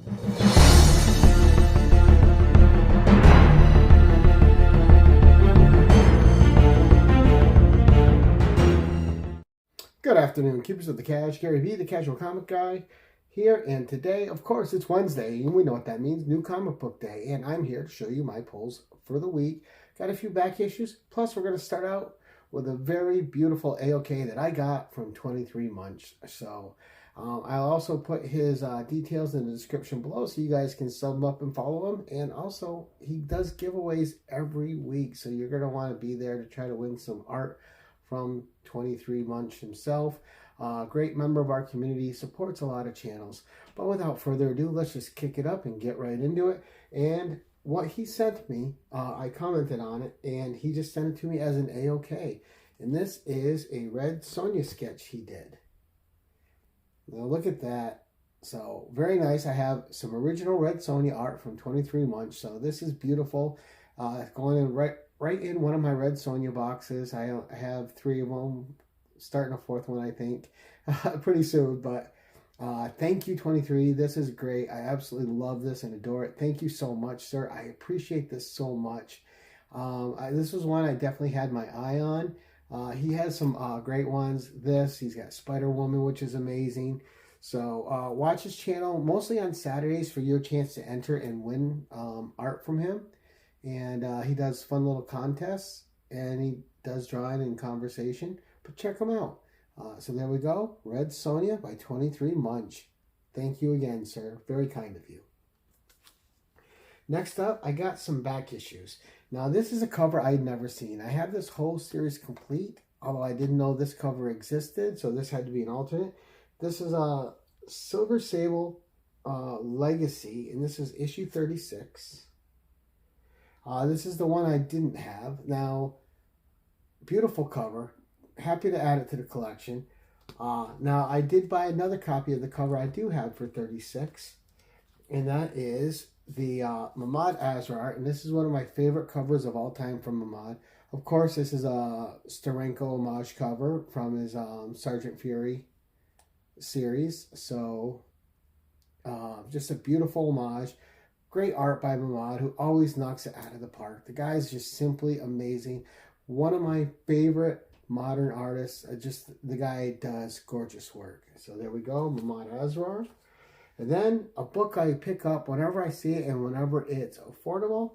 Good afternoon, keepers of the cash. Gary B, the casual comic guy, here. And today, of course, it's Wednesday, and we know what that means, new comic book day. And I'm here to show you my pulls for the week. Got a few back issues, plus we're going to start out with a very beautiful AOK that I got from 23Monch. So I'll also put his details in the description below so you guys can sub him up and follow him. And also, he does giveaways every week, so you're going to want to be there to try to win some art from 23Monch himself. Great member of our community, supports a lot of channels. But without further ado, let's just kick it up and get right into it. And what he sent me, I commented on it, and he just sent it to me as an AOK. And this is a Red Sonja sketch he did. Now look at that. So very nice. I have some original Red Sonja art from 23Monch. So this is beautiful. Going in right in one of my Red Sonja boxes. I have 3 of them, starting a 4th one, I think, pretty soon. But thank you, 23. This is great. I absolutely love this and adore it. Thank you so much, sir. I appreciate this so much. This was one I definitely had my eye on. He has some great ones. He's got Spider-Woman, which is amazing. So watch his channel, mostly on Saturdays, for your chance to enter and win art from him. And he does fun little contests, and he does drawing and conversation. But check him out. So there we go. Red Sonja by 23Monch. Thank you again, sir. Very kind of you. Next up, I got some back issues. Now, this is a cover I'd never seen. I have this whole series complete, although I didn't know this cover existed, so this had to be an alternate. This is a Silver Sable Legacy, and this is issue 36. This is the one I didn't have. Now, beautiful cover. Happy to add it to the collection. Now, I did buy another copy of the cover I do have for 36. And that is the Mahmoud Asrar. And this is one of my favorite covers of all time from Mahmoud. Of course, this is a Steranko homage cover from his Sergeant Fury series. So, just a beautiful homage. Great art by Mahmoud, who always knocks it out of the park. The guy is just simply amazing. One of my favorite modern artists. Just the guy does gorgeous work. So there we go, Mahmoud Asrar. And then a book I pick up whenever I see it and whenever it's affordable.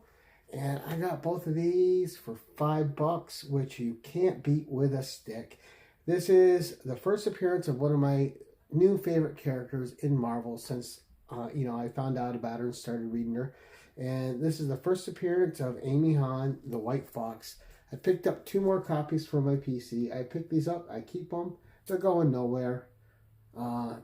And I got both of these for $5, which you can't beat with a stick. This is the first appearance of one of my new favorite characters in Marvel since I found out about her and started reading her. And this is the first appearance of Amy Han, the White Fox. I picked up 2 more copies for my PC. I picked these up. I keep them. They're going nowhere.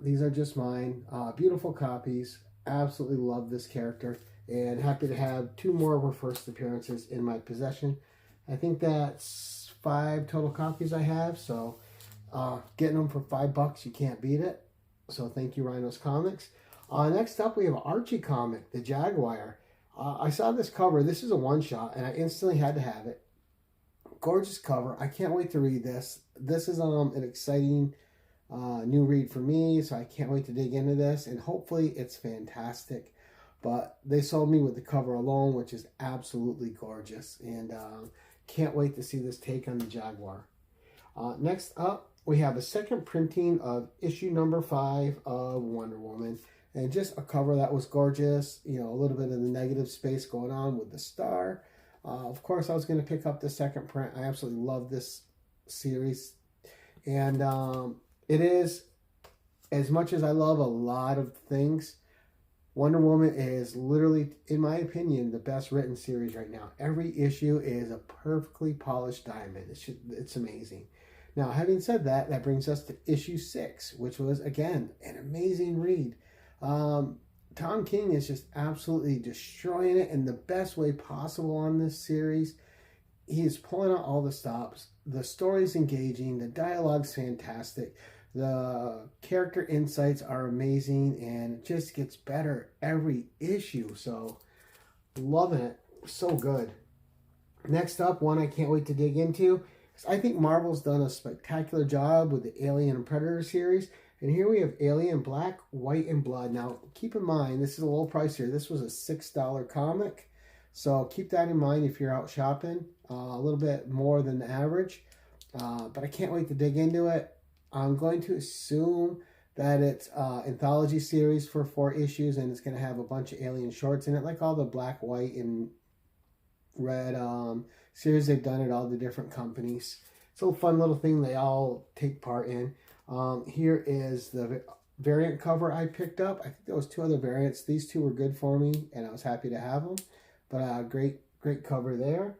These are just mine. Beautiful copies. Absolutely love this character. And happy to have 2 more of her first appearances in my possession. I think that's 5 total copies I have. So getting them for $5, you can't beat it. So thank you, Rhinos Comics. Next up, we have an Archie comic, The Jaguar. I saw this cover. This is a one-shot, and I instantly had to have it. Gorgeous cover. I can't wait to read this. This is an exciting new read for me, so I can't wait to dig into this, and hopefully it's fantastic. But they sold me with the cover alone, which is absolutely gorgeous, and can't wait to see this take on the Jaguar. Next up, we have a second printing of issue number 5 of Wonder Woman. And just a cover that was gorgeous. A little bit of the negative space going on with the star. Of course, I was going to pick up the second print. I absolutely love this series. And it is, as much as I love a lot of things, Wonder Woman is literally, in my opinion, the best written series right now. Every issue is a perfectly polished diamond. It's amazing. Now, having said that, that brings us to issue 6, which was, again, an amazing read. Tom King is just absolutely destroying it in the best way possible on this series. He is pulling out all the stops. The story's engaging. The dialogue's fantastic. The character insights are amazing, and it just gets better every issue. So, loving it. So good. Next up, one I can't wait to dig into. I think Marvel's done a spectacular job with the Alien and Predator series, And here we have Alien Black, White, and Blood. Now, keep in mind, this is a low price here. This was a $6 comic. So keep that in mind if you're out shopping. A little bit more than the average. But I can't wait to dig into it. I'm going to assume that it's anthology series for 4 issues, and it's going to have a bunch of Alien shorts in it, like all the Black, White, and Red series they've done at all the different companies. It's a little fun little thing they all take part in. Here is the variant cover I picked up. I think there was 2 other variants. These 2 were good for me, and I was happy to have them. But great cover there.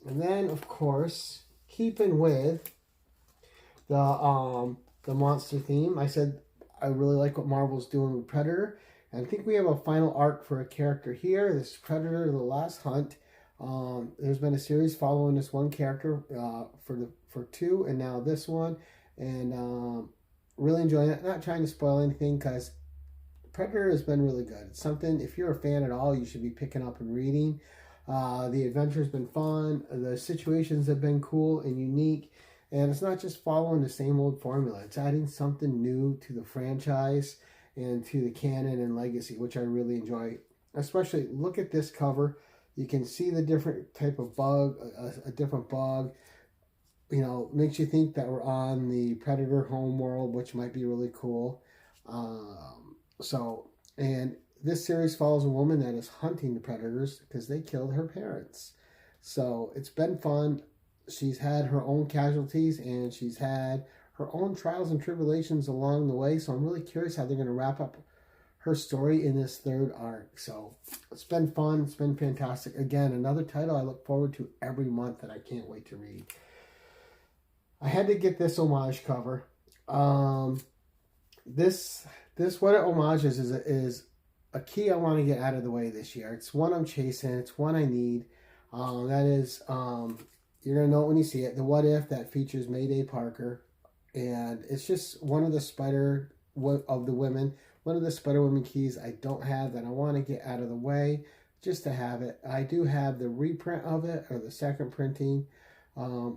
And then, of course, keeping with the monster theme, I said I really like what Marvel's doing with Predator. And I think we have a final arc for a character here. This is Predator: The Last Hunt. There's been a series following this one character for 2, and now this one. And really enjoying it. Not trying to spoil anything, because Predator has been really good. It's something, if you're a fan at all, you should be picking up and reading. The adventure's been fun. The situations have been cool and unique. And it's not just following the same old formula. It's adding something new to the franchise and to the canon and legacy, which I really enjoy. Especially, look at this cover. You can see the different type of bug, a different bug. You know, makes you think that we're on the Predator home world, which might be really cool. And this series follows a woman that is hunting the predators because they killed her parents. So it's been fun. She's had her own casualties, and she's had her own trials and tribulations along the way. So I'm really curious how they're going to wrap up her story in this 3rd arc. So it's been fun. It's been fantastic. Again, another title I look forward to every month that I can't wait to read. I had to get this homage cover. This what it homages is a key I want to get out of the way this year. It's one I'm chasing. It's one I need. That is, you're going to know it when you see it. The What If that features Mayday Parker. And it's just one of the Spider Women keys I don't have that I want to get out of the way just to have it. I do have the reprint of it, or the second printing,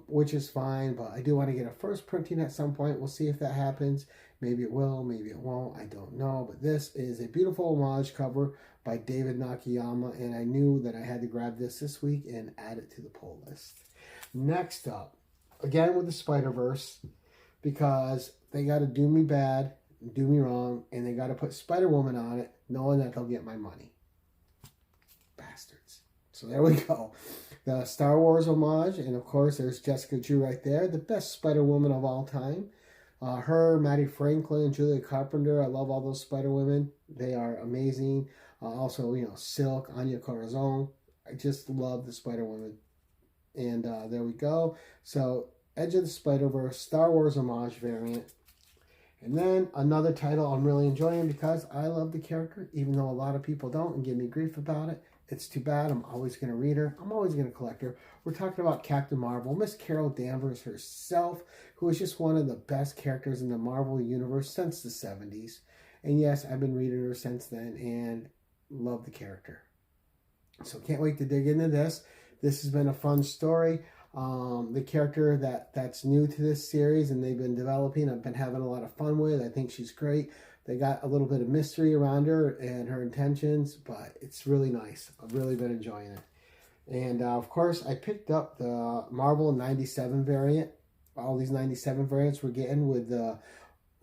which is fine, but I do want to get a first printing at some point. We'll see if that happens. Maybe it will, maybe it won't, I don't know. But this is a beautiful homage cover by David Nakayama, and I knew that I had to grab this week and add it to the pull list. Next up, again with the Spider-Verse, because they got to do me bad, do me wrong, and they got to put Spider-Woman on it, knowing that they'll get my money. Bastards. So there we go. The Star Wars homage, and of course there's Jessica Drew right there, the best Spider-Woman of all time. Her, Maddie Franklin, Julia Carpenter, I love all those Spider-Women. They are amazing. Also, you know, Silk, Anya Corazon. I just love the Spider-Women. And there we go. So, Edge of the Spider-Verse, Star Wars homage variant. And then another title I'm really enjoying because I love the character, even though a lot of people don't and give me grief about it. It's too bad. I'm always going to read her. I'm always going to collect her. We're talking about Captain Marvel, Miss Carol Danvers herself, who is just one of the best characters in the Marvel Universe since the 70s. And yes, I've been reading her since then and love the character. So can't wait to dig into this. This has been a fun story. The character that's new to this series and they've been developing, I've been having a lot of fun with. I think she's great. They got a little bit of mystery around her and her intentions, but it's really nice. I've really been enjoying it. And of course, I picked up the Marvel 97 variant. All these 97 variants we're getting with the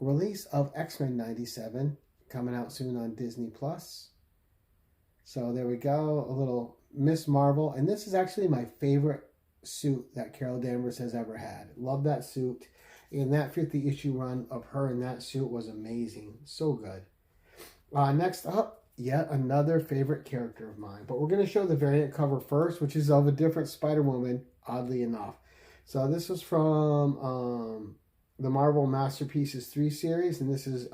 release of X-Men 97 coming out soon on Disney+. So there we go, a little Miss Marvel. And this is actually my favorite suit that Carol Danvers has ever had. Love that suit. And that 50 issue run of her in that suit was amazing. So good. Next up, yet another favorite character of mine. But we're going to show the variant cover first, which is of a different Spider-Woman, oddly enough. So this was from the Marvel Masterpieces 3 series. And this is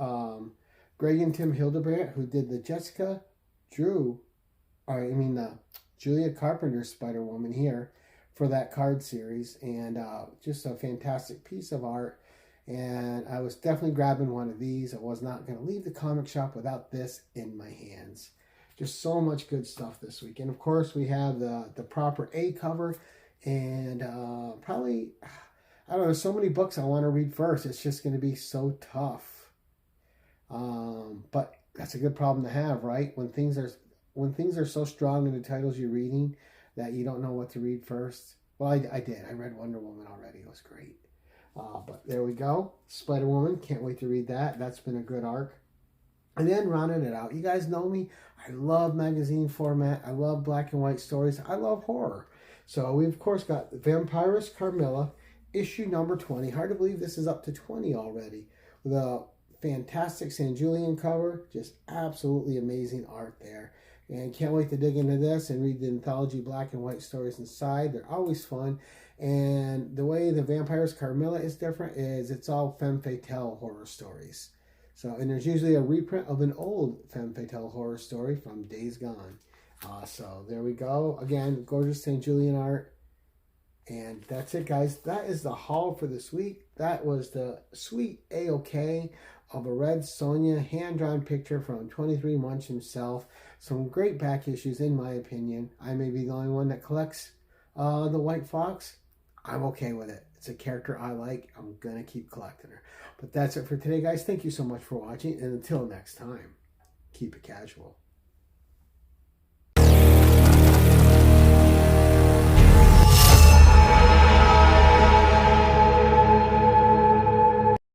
Greg and Tim Hildebrandt, who did the Julia Carpenter Spider-Woman here for that card series, and just a fantastic piece of art. And I was definitely grabbing one of these. I was not going to leave the comic shop without this in my hands. Just so much good stuff this week. And of course we have the proper A cover, and probably, I don't know, so many books I want to read first. It's just going to be so tough. But that's a good problem to have, right? When things are so strong in the titles you're reading that you don't know what to read first. Well, I did. I read Wonder Woman already. It was great. But there we go. Spider-Woman. Can't wait to read that. That's been a good arc. And then rounding it out. You guys know me. I love magazine format. I love black and white stories. I love horror. So we, of course, got Vampirus Carmilla, issue number 20. Hard to believe this is up to 20 already. With a fantastic San Julian cover. Just absolutely amazing art there. And can't wait to dig into this and read the anthology black and white stories inside. They're always fun. And the way the Vampirus Carmilla is different is it's all femme fatale horror stories. So, and there's usually a reprint of an old femme fatale horror story from Days Gone. So there we go. Again, gorgeous St. Julian art. And that's it, guys. That is the haul for this week. That was the sweet AOK of a Red Sonja hand-drawn picture from 23Monch himself. Some great back issues, in my opinion. I may be the only one that collects the White Fox. I'm okay with it. It's a character I like. I'm going to keep collecting her. But that's it for today, guys. Thank you so much for watching. And until next time, keep it casual.